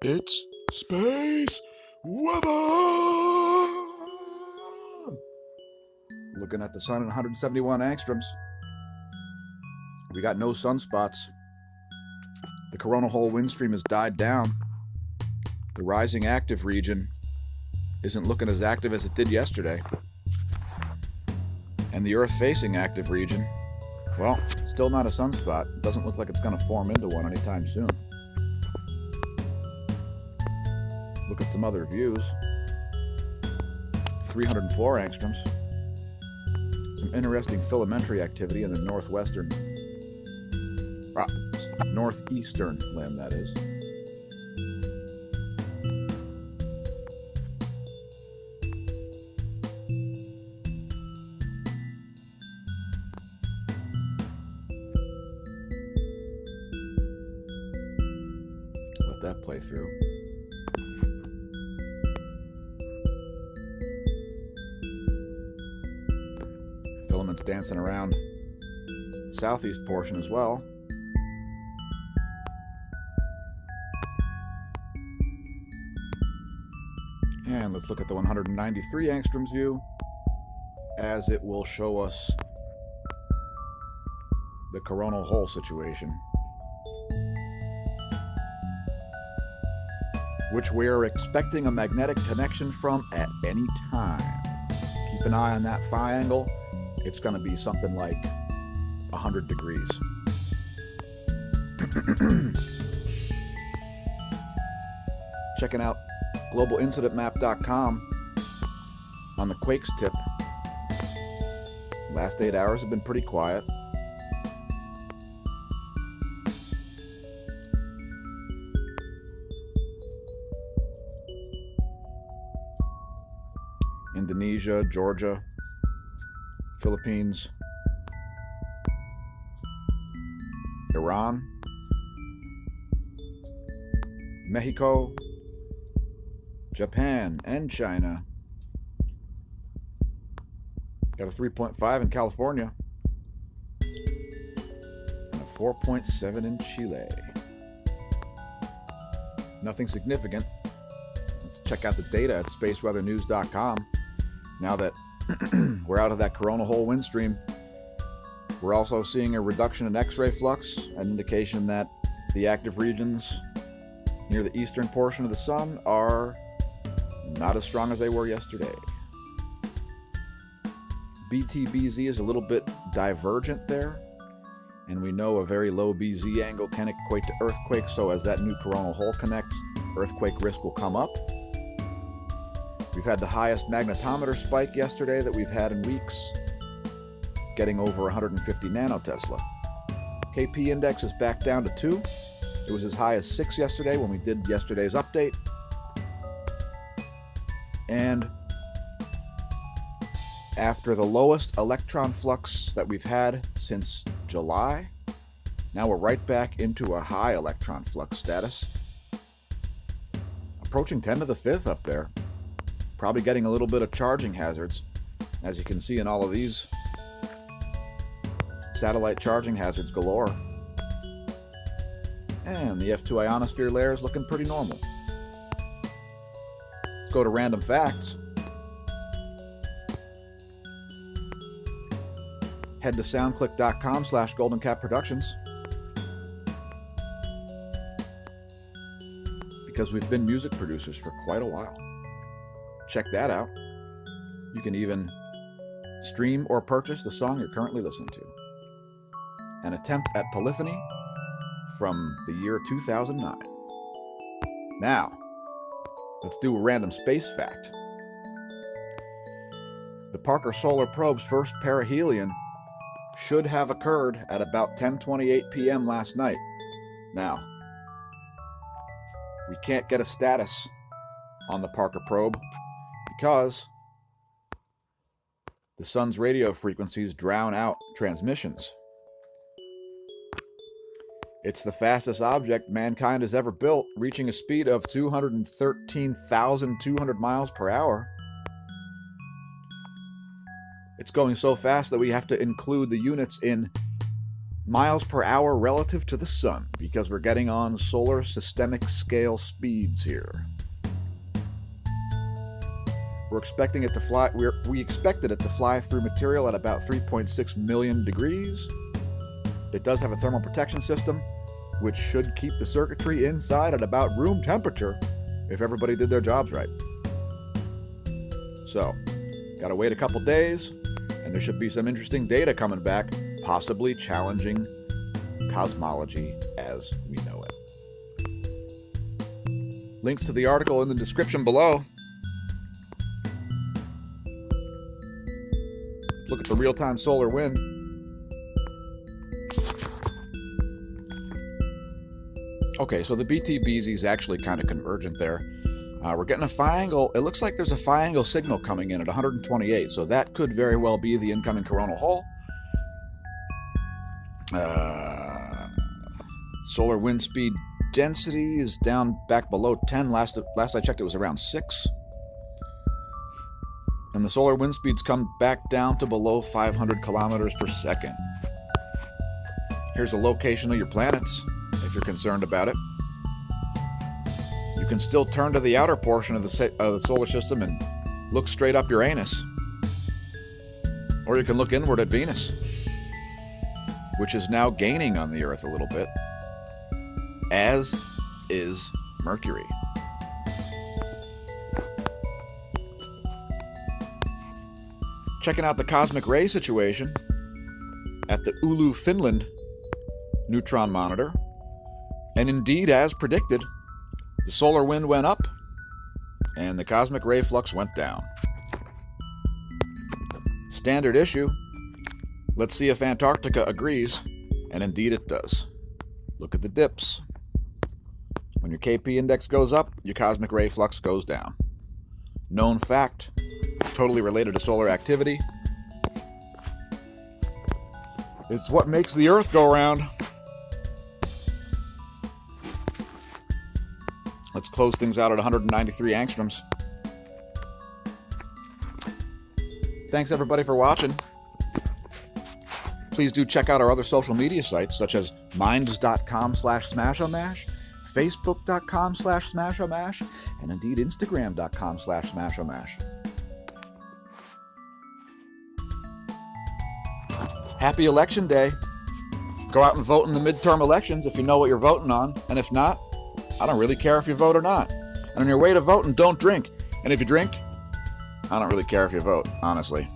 It's space weather! Looking at the sun at 171 angstroms. We got no sunspots. The coronal hole wind stream has died down. The rising active region isn't looking as active as it did yesterday. And the Earth-facing active region, well, still not a sunspot. It doesn't look like it's going to form into one anytime soon. Look at some other views. 304 angstroms. Some interesting filamentary activity in the northeastern limb, that is. Let that play through. Filaments dancing around the southeast portion as well. And let's look at the 193 angstroms view, as it will show us the coronal hole situation, which we're expecting a magnetic connection from at any time. Keep an eye on that phi angle. It's going to be something like 100 degrees. Checking out globalincidentmap.com on the quakes tip. Last 8 hours have been pretty quiet. Indonesia, Georgia, Philippines, Iran, Mexico, Japan, and China. Got a 3.5 in California and a 4.7 in Chile. Nothing significant. Let's check out the data at spaceweathernews.com. Now that we're out of that coronal hole wind stream, we're also seeing a reduction in X-ray flux, an indication that the active regions near the eastern portion of the sun are not as strong as they were yesterday. BT-BZ is a little bit divergent there, and we know a very low BZ angle can equate to earthquake, so as that new coronal hole connects, earthquake risk will come up. We've had the highest magnetometer spike yesterday that we've had in weeks, getting over 150 nanotesla. KP index is back down to 2. It was as high as 6 yesterday when we did yesterday's update. And after the lowest electron flux that we've had since July, now we're right back into a high electron flux status. Approaching 10 to the 5th up there. Probably getting a little bit of charging hazards, as you can see in all of these. Satellite charging hazards galore. And the F2 ionosphere layer is looking pretty normal. Let's go to random facts. Head to soundclick.com/goldencapproductions. Because we've been music producers for quite a while. Check that out. You can even stream or purchase the song you're currently listening to. An attempt at polyphony from the year 2009. Now, let's do a random space fact. The Parker Solar Probe's first perihelion should have occurred at about 10:28 p.m. last night. Now, we can't get a status on the Parker probe because the sun's radio frequencies drown out transmissions. It's the fastest object mankind has ever built, reaching a speed of 213,200 miles per hour. It's going so fast that we have to include the units in miles per hour relative to the sun, because we're getting on solar systemic scale speeds here. We're expecting it to fly. We expected it to fly through material at about 3.6 million degrees. It does have a thermal protection system, which should keep the circuitry inside at about room temperature if everybody did their jobs right. So, gotta wait a couple days, and there should be some interesting data coming back, possibly challenging cosmology as we know it. Links to the article in the description below. Look at the real-time solar wind. Okay, so the BT-BZ is actually kind of convergent there. We're getting a phi angle. It looks like there's a phi angle signal coming in at 128, so that could very well be the incoming coronal hole. Solar wind speed density is down back below 10. Last I checked, it was around 6. And the solar wind speeds come back down to below 500 kilometers per second. Here's a location of your planets, if you're concerned about it. You can still turn to the outer portion of the solar system and look straight up Uranus. Or you can look inward at Venus, which is now gaining on the Earth a little bit, as is Mercury. Checking out the cosmic ray situation at the Oulu, Finland neutron monitor. And indeed, as predicted, the solar wind went up and the cosmic ray flux went down. Standard issue. Let's see if Antarctica agrees. And indeed it does. Look at the dips. When your KP index goes up, your cosmic ray flux goes down. Known fact. Totally related to solar activity. It's what makes the Earth go round. Let's close things out at 193 angstroms. Thanks everybody for watching. Please do check out our other social media sites such as minds.com/smashomash, facebook.com/smashomash, and indeed instagram.com/smashomash. Happy Election Day. Go out and vote in the midterm elections if you know what you're voting on. And if not, I don't really care if you vote or not. And on your way to voting, don't drink. And if you drink, I don't really care if you vote, honestly.